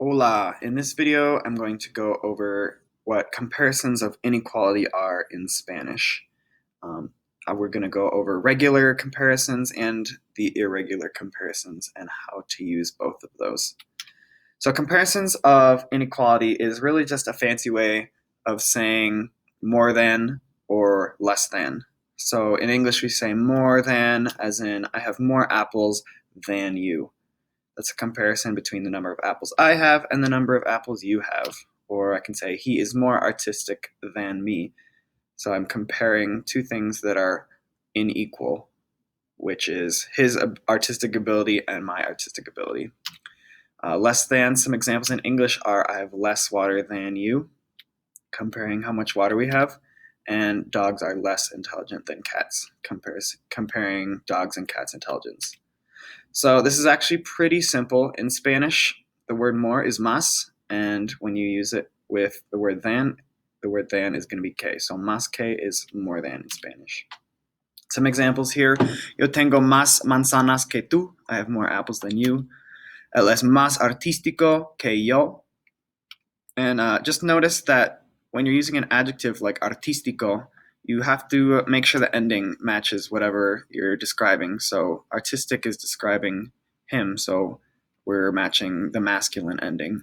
Hola! In this video, I'm going to go over what comparisons of inequality are in Spanish. Um, we're going to go over regular comparisons and the irregular comparisons and how to use both of those. So comparisons of inequality is really just a fancy way of saying more than or less than. So in English, we say more than, as in, I have more apples than you. That's a comparison between the number of apples I have and the number of apples you have. Or I can say, he is more artistic than me. So I'm comparing two things that are unequal, which is his artistic ability and my artistic ability. Less than, some examples in English are, I have less water than you, comparing how much water we have. And dogs are less intelligent than cats, comparing dogs and cats' intelligence. So this is actually pretty simple. In Spanish, the word more is más, and when you use it with the word than is going to be que. So más que is more than in Spanish. Some examples here. Yo tengo más manzanas que tú. I have more apples than you. Él es más artístico que yo. And just notice that when you're using an adjective like artístico, you have to make sure the ending matches whatever you're describing. So artistic is describing him, so we're matching the masculine ending.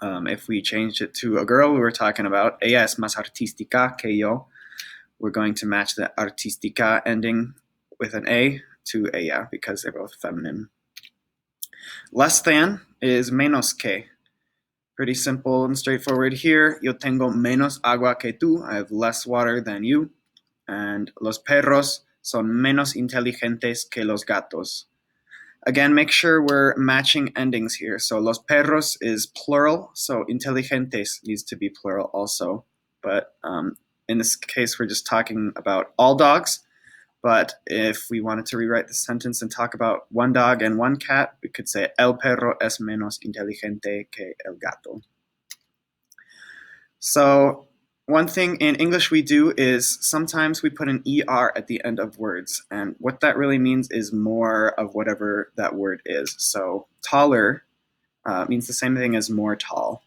If we changed it to a girl, we were talking about ella es más artística que yo. We're going to match the artística ending with an A to ella because they're both feminine. Less than is menos que. Pretty simple and straightforward here. Yo tengo menos agua que tú. I have less water than you. And los perros son menos inteligentes que los gatos. Again, make sure we're matching endings here. So los perros is plural, so inteligentes needs to be plural also. But in this case, we're just talking about all dogs. But if we wanted to rewrite the sentence and talk about one dog and one cat, we could say el perro es menos inteligente que el gato. So one thing in English we do is sometimes we put an ER at the end of words. And what that really means is more of whatever that word is. So taller means the same thing as more tall.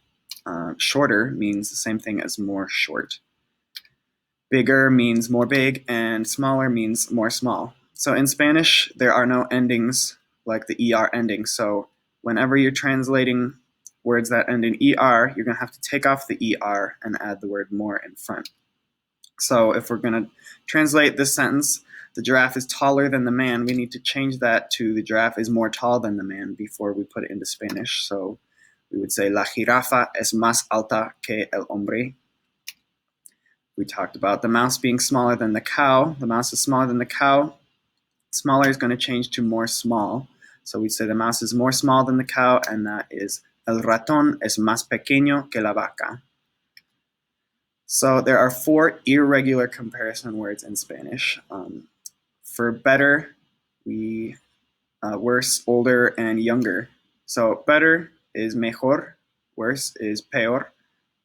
Shorter means the same thing as more short. Bigger means more big, and smaller means more small. So in Spanish, there are no endings like the ER ending. So whenever you're translating words that end in ER, you're going to have to take off the ER and add the word more in front. So if we're going to translate this sentence, the giraffe is taller than the man, we need to change that to the giraffe is more tall than the man before we put it into Spanish. So we would say la jirafa es más alta que el hombre. We talked about the mouse being smaller than the cow. The mouse is smaller than the cow. Smaller is going to change to more small. So we say the mouse is more small than the cow, and that is el ratón es más pequeño que la vaca. So there are 4 irregular comparison words in Spanish. For better, we worse, older, and younger. So better is mejor, worse is peor,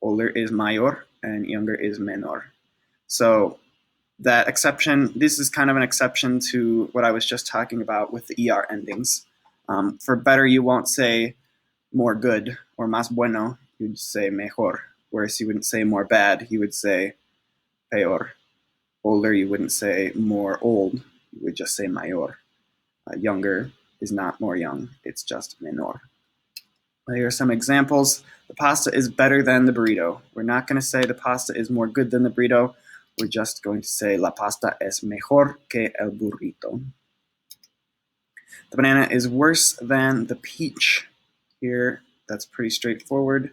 older is mayor, and younger is menor. So that exception, this is kind of an exception to what I was just talking about with the ER endings. For better, you won't say more good or más bueno, you'd say mejor. Whereas you wouldn't say more bad, you would say peor. Older, you wouldn't say more old, you would just say mayor. Younger is not more young, it's just menor. Here are some examples. The pasta is better than the burrito. We're not going to say the pasta is more good than the burrito. We're just going to say la pasta es mejor que el burrito. The banana is worse than the peach. Here, that's pretty straightforward.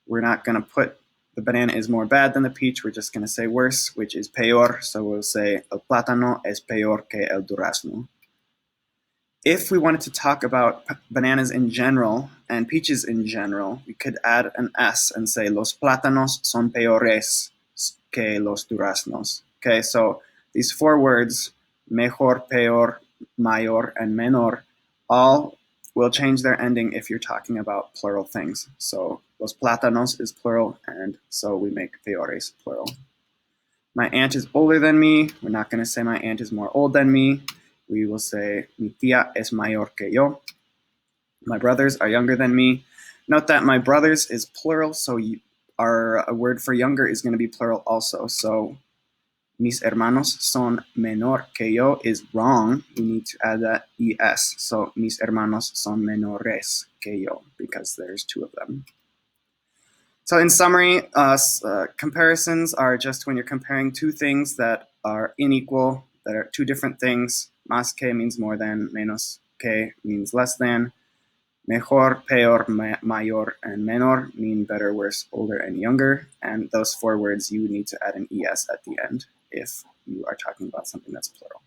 We're not going to put the banana is more bad than the peach. We're just going to say worse, which is peor. So we'll say el plátano es peor que el durazno. If we wanted to talk about bananas in general and peaches in general, we could add an S and say los plátanos son peores que los duraznos. Okay, so these 4 words, mejor, peor, mayor, and menor, all will change their ending if you're talking about plural things. So los plátanos is plural, and so we make peores plural. My aunt is older than me. We're not going to say my aunt is more old than me. We will say mi tía es mayor que yo. My brothers are younger than me. Note that my brothers is plural, so our word for younger is going to be plural also. So mis hermanos son menor que yo is wrong. You need to add that es. So mis hermanos son menores que yo because there's two of them. So in summary, comparisons are just when you're comparing two things that are unequal, that are two different things. Más que means more than, menos que means less than. Mejor, peor, mayor, and menor mean better, worse, older, and younger. And those four words, you need to add an es at the end if you are talking about something that's plural.